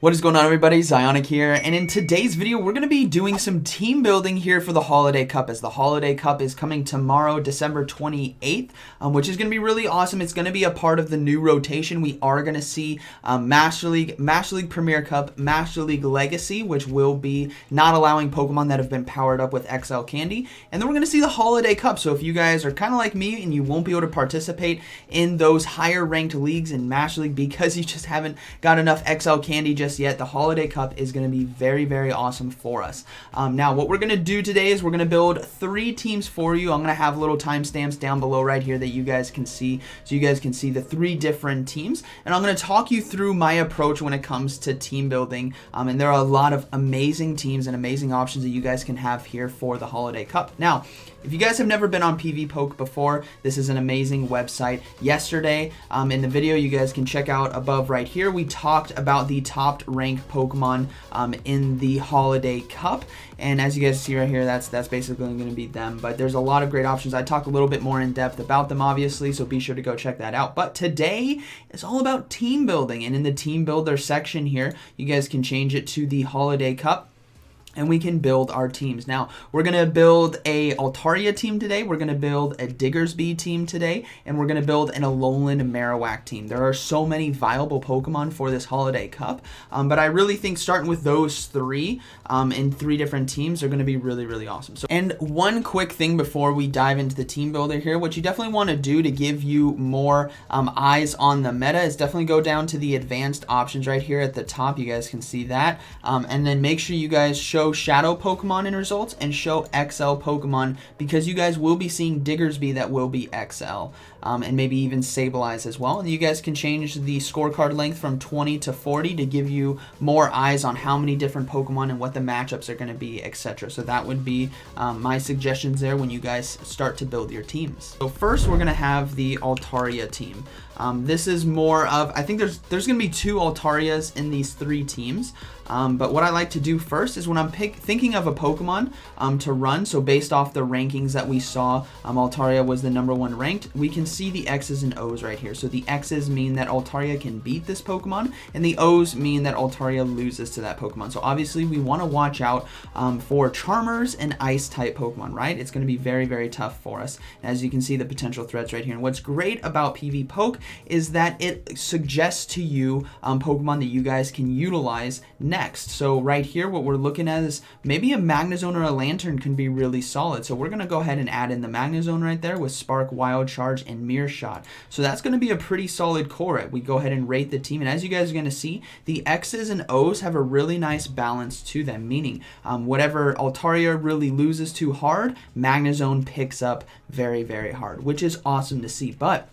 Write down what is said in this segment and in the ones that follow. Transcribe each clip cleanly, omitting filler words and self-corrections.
What is going on, everybody? ZyoniK here, and in today's video we're going to be doing some team building here for the Holiday Cup, as the Holiday Cup is coming tomorrow, December 28th, which is going to be really awesome. It's going to be a part of the new rotation. We are going to see Master League Premier Cup, Master League Legacy, which will be not allowing Pokemon that have been powered up with XL Candy, and then we're going to see the Holiday Cup. So if you guys are kind of like me and you won't be able to participate in those higher ranked leagues in Master League because you just haven't got enough XL Candy just yet, the Holiday Cup is going to be very, very awesome for us. Now, what we're going to do today is we're going to build 3 teams for you. I'm going to have little timestamps down below right here that you guys can see, so you guys can see the 3 different teams. And I'm going to talk you through my approach when it comes to team building. And there are a lot of amazing teams and amazing options that you guys can have here for the Holiday Cup. Now, if you guys have never been on PvPoke before, this is an amazing website. Yesterday, in the video you guys can check out above right here, we talked about the top ranked Pokemon in the Holiday Cup. And as you guys see right here, that's basically going to be them. But there's a lot of great options. I talk a little bit more in depth about them, obviously, so be sure to go check that out. But today is all about team building. And in the team builder section here, you guys can change it to the Holiday Cup, and we can build our teams. Now, we're going to build a Altaria team today, we're going to build a Diggersby team today, and we're going to build an Alolan Marowak team. There are so many viable Pokemon for this Holiday Cup, but I really think starting with those 3 in 3 different teams are going to be really, really awesome. So, and one quick thing before we dive into the team builder here, what you definitely want to do to give you more eyes on the meta is definitely go down to the advanced options right here at the top. You guys can see that, and then make sure you guys show Shadow Pokemon in results and show XL Pokemon, because you guys will be seeing Diggersby that will be XL, and maybe even Sableye as well. And you guys can change the scorecard length from 20 to 40 to give you more eyes on how many different Pokemon and what the matchups are going to be, etc. So that would be my suggestions there when you guys start to build your teams. So first we're going to have the Altaria team. This is more of, I think there's going to be 2 Altarias in these 3 teams. But what I like to do first is when I'm thinking of a Pokemon to run, so based off the rankings that we saw, Altaria was the #1 ranked, we can see the X's and O's right here. So the X's mean that Altaria can beat this Pokemon, and the O's mean that Altaria loses to that Pokemon. So obviously we want to watch out for Charmers and Ice-type Pokemon, right? It's going to be very, very tough for us. As you can see, the potential threats right here. And what's great about PvPoke is that it suggests to you Pokemon that you guys can utilize next. So right here, what we're looking at is maybe a Magnezone or a Lantern can be really solid. So we're going to go ahead and add in the Magnezone right there with Spark, Wild Charge, and Mirror Shot. So that's going to be a pretty solid core. We go ahead and rate the team. And as you guys are going to see, the X's and O's have a really nice balance to them, meaning whatever Altaria really loses too hard, Magnezone picks up very, very hard, which is awesome to see. But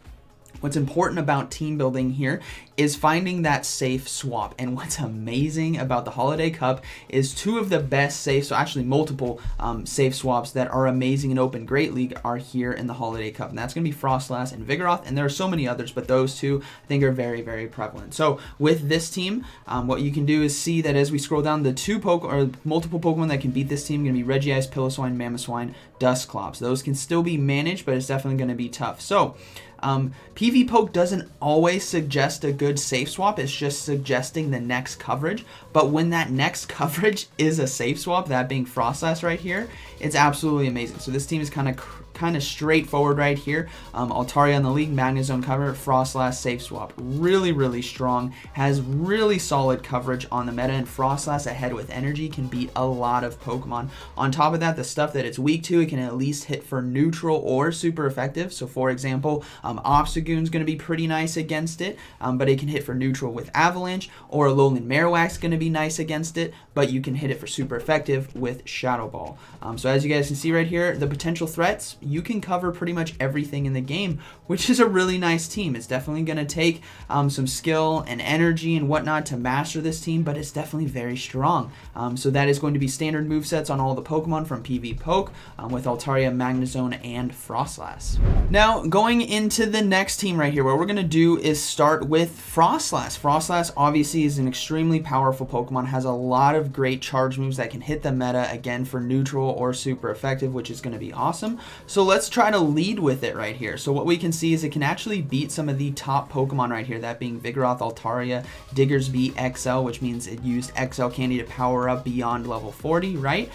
what's important about team building here is finding that safe swap. And what's amazing about the Holiday Cup is 2 of the best safe, so actually multiple safe swaps that are amazing in Open Great League are here in the Holiday Cup. And that's going to be Frostlass and Vigoroth, and there are so many others, but those 2 I think are very, very prevalent. So with this team, what you can do is see that as we scroll down, the multiple Pokemon that can beat this team are going to be Regice, Piloswine, Mamoswine, Dusclops. Those can still be managed, but it's definitely going to be tough. So PvPoke doesn't always suggest a good safe swap. It's just suggesting the next coverage. But when that next coverage is a safe swap, that being Frostlass right here, it's absolutely amazing. So this team is kind of straightforward right here. Altaria in the league, Magnezone cover, Frostlass safe swap. Really, really strong. Has really solid coverage on the meta, and Frostlass ahead with energy can beat a lot of Pokemon. On top of that, the stuff that it's weak to, it can at least hit for neutral or super effective. So for example, Obstagoon's going to be pretty nice against it, but it can hit for neutral with Avalanche, or Alolan Marowak's going to be nice against it, but you can hit it for super effective with Shadow Ball. So as you guys can see right here, the potential threats, you can cover pretty much everything in the game, which is a really nice team. It's definitely going to take some skill and energy and whatnot to master this team, but it's definitely very strong. So that is going to be standard movesets on all the Pokemon from PvPoke with Altaria, Magnezone, and Frostlass. Now, going into the next team right here, what we're going to do is start with Frostlass. Frostlass obviously is an extremely powerful Pokemon, has a lot of great charge moves that can hit the meta, again, for neutral or super effective, which is going to be awesome. So So let's try to lead with it right here. So what we can see is it can actually beat some of the top Pokemon right here, that being Vigoroth, Altaria, Diggersby XL, which means it used XL candy to power up beyond level 40, right?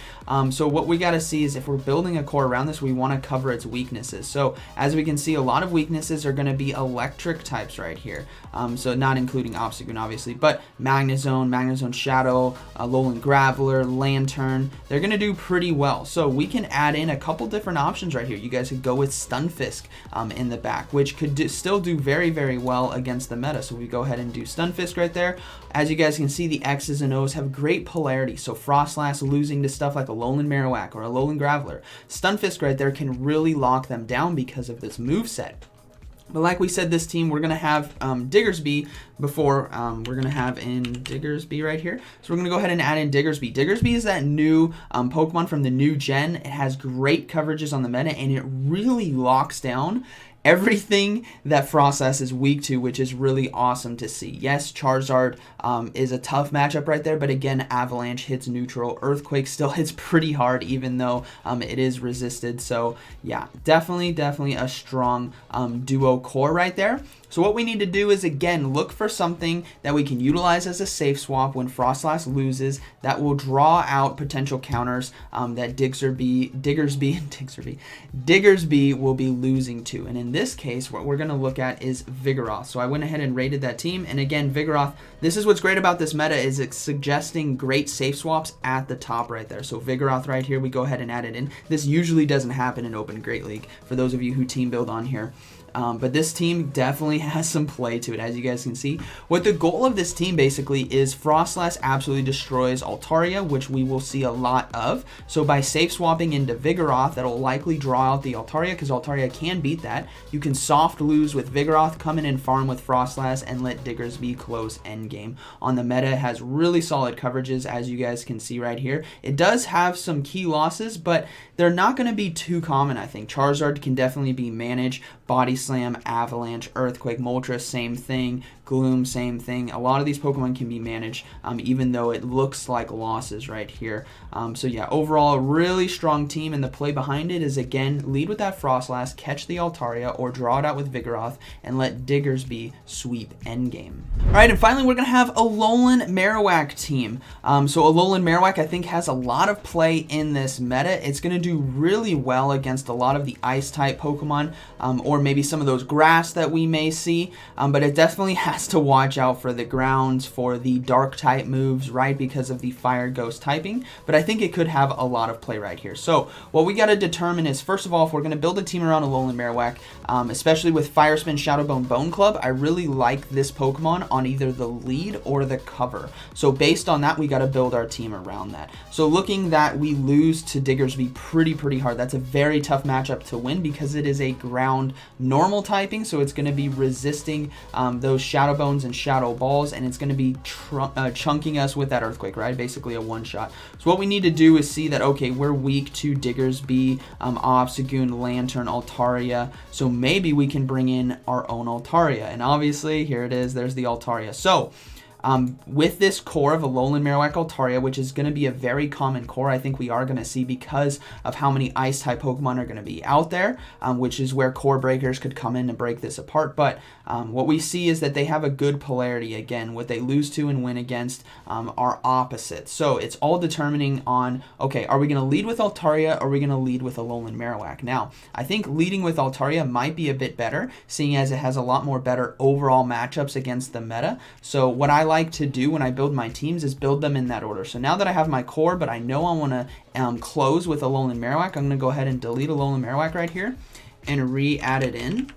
So what we got to see is if we're building a core around this, we want to cover its weaknesses. So as we can see, a lot of weaknesses are going to be electric types right here. So not including Obstagoon, obviously, but Magnezone, Magnezone Shadow, Alolan Graveler, Lantern, they're going to do pretty well. So we can add in a couple different options right here. You guys could go with Stunfisk in the back, which could still do very, very well against the meta. So we go ahead and do Stunfisk right there. As you guys can see, the X's and O's have great polarity. So Frostlass losing to stuff like Alolan Marowak or Alolan Graveler. Stunfisk right there can really lock them down because of this moveset. But like we said, this team, we're going to have Diggersby before. We're going to have in Diggersby right here. So we're going to go ahead and add in Diggersby. Diggersby is that new Pokemon from the new gen. It has great coverages on the meta, and it really locks down everything that Frostlass is weak to, which is really awesome to see. Yes, Charizard is a tough matchup right there, but again, Avalanche hits neutral. Earthquake still hits pretty hard, even though it is resisted. So yeah, definitely a strong duo core right there. So what we need to do is, again, look for something that we can utilize as a safe swap when Frostlass loses that will draw out potential counters that Diggersby will be losing to. And in this case, what we're going to look at is Vigoroth. So I went ahead and rated that team. And again, Vigoroth, this is what's great about this meta, is it's suggesting great safe swaps at the top right there. So Vigoroth right here, we go ahead and add it in. This usually doesn't happen in Open Great League for those of you who team build on here. But this team definitely has some play to it, as you guys can see. What the goal of this team basically is Frostlass absolutely destroys Altaria, which we will see a lot of. So by safe swapping into Vigoroth, that'll likely draw out the Altaria, because Altaria can beat that. You can soft lose with Vigoroth, come in and farm with Frostlass, and let Diggersby close endgame. On the meta, it has really solid coverages, as you guys can see right here. It does have some key losses, but they're not going to be too common, I think. Charizard can definitely be managed. Body Slam, Avalanche, Earthquake, Moltres, same thing. Gloom, same thing. A lot of these Pokemon can be managed, even though it looks like losses right here. So yeah, overall, a really strong team, and the play behind it is, again, lead with that Frostlass, catch the Altaria, or draw it out with Vigoroth, and let Diggersby sweep endgame. Alright, and finally, we're going to have Alolan Marowak team. So Alolan Marowak, I think, has a lot of play in this meta. It's going to do really well against a lot of the Ice-type Pokemon, or maybe some of those grass that we may see, but it definitely has to watch out for the grounds, for the dark type moves, right, because of the fire ghost typing. But I think it could have a lot of play right here. So what we got to determine is, first of all, if we're going to build a team around Alolan Marowak, especially with Fire Spin, Shadow Bone, Bone Club, I really like this Pokemon on either the lead or the cover. So based on that, we got to build our team around that. So looking that we lose to Diggersby pretty hard. That's a very tough matchup to win, because it is a ground normal typing, so it's going to be resisting those Shadow Bones and Shadow Balls, and it's going to be chunking us with that Earthquake, right? Basically a one-shot. So what we need to do is see that, okay, we're weak to Diggersby, Obstagoon, Lantern, Altaria, so maybe we can bring in our own Altaria, and obviously, here it is, there's the Altaria. So with this core of Alolan Marowak Altaria, which is going to be a very common core, I think we are going to see, because of how many Ice-type Pokemon are going to be out there, which is where core breakers could come in and break this apart. But what we see is that they have a good polarity. Again, what they lose to and win against are opposites. So it's all determining on, okay, are we going to lead with Altaria, or are we going to lead with Alolan Marowak? Now, I think leading with Altaria might be a bit better, seeing as it has a lot more better overall matchups against the meta. So what I like to do when I build my teams is build them in that order. So now that I have my core, but I know I want to close with Alolan Marowak, I'm going to go ahead and delete Alolan Marowak right here and re-add it in.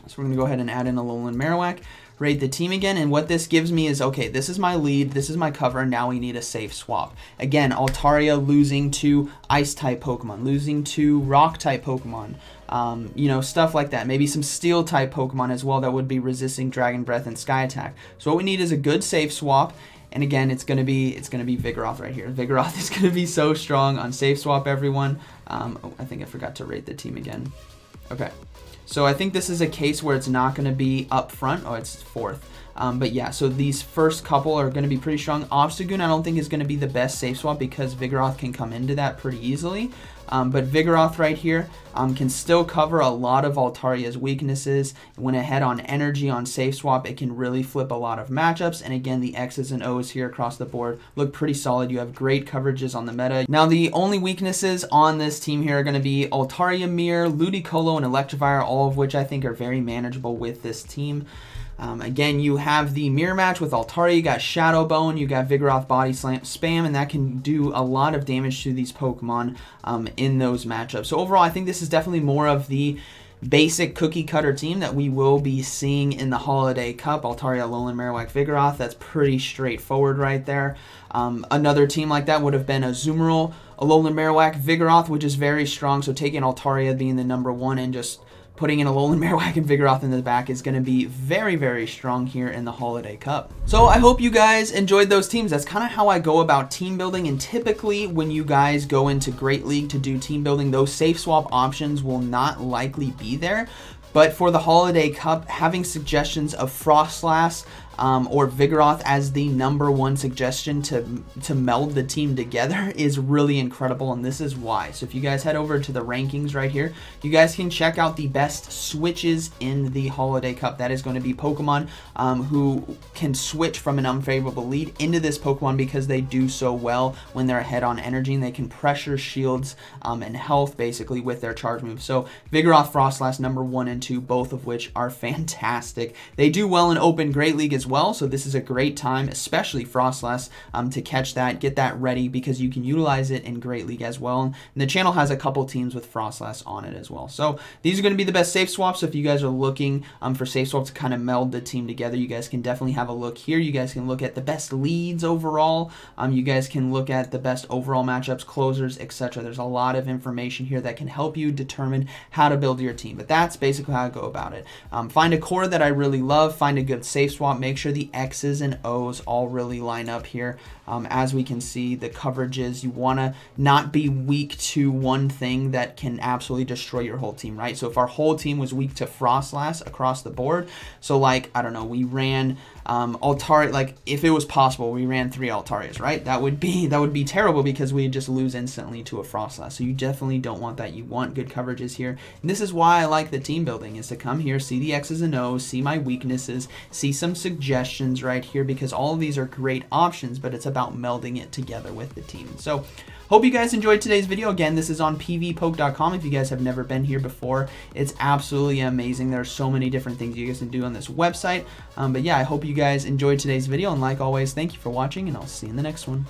So we're going to go ahead and add in Alolan Marowak, rate the team again, and what this gives me is, okay, this is my lead, this is my cover, and now we need a safe swap. Again, Altaria losing to Ice-type Pokemon, losing to Rock-type Pokemon, you know, stuff like that. Maybe some Steel-type Pokemon as well that would be resisting Dragon Breath and Sky Attack. So what we need is a good safe swap. And again, it's gonna be Vigoroth right here. Vigoroth is gonna be so strong on safe swap, everyone. Oh, I think I forgot to rate the team again. Okay, so I think this is a case where it's not gonna be up front. Oh, it's fourth. But yeah, so these first couple are going to be pretty strong. Obstagoon I don't think is going to be the best safe swap because Vigoroth can come into that pretty easily. But Vigoroth right here can still cover a lot of Altaria's weaknesses. When ahead on energy on safe swap, it can really flip a lot of matchups. And again, the X's and O's here across the board look pretty solid. You have great coverages on the meta. Now, the only weaknesses on this team here are going to be Altaria Mirror, Ludicolo, and Electivire, all of which I think are very manageable with this team. Again, you have the mirror match with Altaria, you got Shadow Bone, you got Vigoroth Body Slam Spam, and that can do a lot of damage to these Pokemon in those matchups. So overall, I think this is definitely more of the basic cookie cutter team that we will be seeing in the Holiday Cup. Altaria, Alolan, Marowak, Vigoroth, that's pretty straightforward right there. Another team like that would have been a Azumarill, Alolan, Marowak, Vigoroth, which is very strong, so taking Altaria being the number one and just putting in Alolan, Marowak, and Vigoroth in the back is going to be very, very strong here in the Holiday Cup. So I hope you guys enjoyed those teams. That's kind of how I go about team building, and typically when you guys go into Great League to do team building, those safe swap options will not likely be there. But for the Holiday Cup, having suggestions of Frostlass or Vigoroth as the number one suggestion to meld the team together is really incredible, and this is why. So if you guys head over to the rankings right here, you guys can check out the best switches in the Holiday Cup. That is going to be Pokemon who can switch from an unfavorable lead into this Pokemon because they do so well when they're ahead on energy, and they can pressure shields and health basically with their charge moves. So Vigoroth, Frostlass, number 1 and 2, both of which are fantastic. They do well in Open Great League as well, so this is a great time, especially Frostlass, to catch that, get that ready, because you can utilize it in Great League as well. And the channel has a couple teams with Frostlass on it as well. So these are going to be the best safe swaps. So if you guys are looking for safe swaps to kind of meld the team together, you guys can definitely have a look here. You guys can look at the best leads overall. You guys can look at the best overall matchups, closers, etc. There's a lot of information here that can help you determine how to build your team. But that's basically how I go about it. Find a core that I really love, find a good safe swap, make sure the X's and O's all really line up here. As we can see, the coverages, you want to not be weak to one thing that can absolutely destroy your whole team, right? So if our whole team was weak to Frostlass across the board, so like, I don't know, we ran Altaria, like if it was possible, we ran 3 Altarias, right? That would be terrible because we'd just lose instantly to a Frostlass. So you definitely don't want that. You want good coverages here. And this is why I like the team building, is to come here, see the X's and O's, see my weaknesses, see some suggestions right here, because all of these are great options, but it's about melding it together with the team. So hope you guys enjoyed today's video. Again, this is on pvpoke.com. If you guys have never been here before, it's absolutely amazing. There's so many different things you guys can do on this website. But yeah, I hope you guys enjoyed today's video, and like always, thank you for watching, and I'll see you in the next one.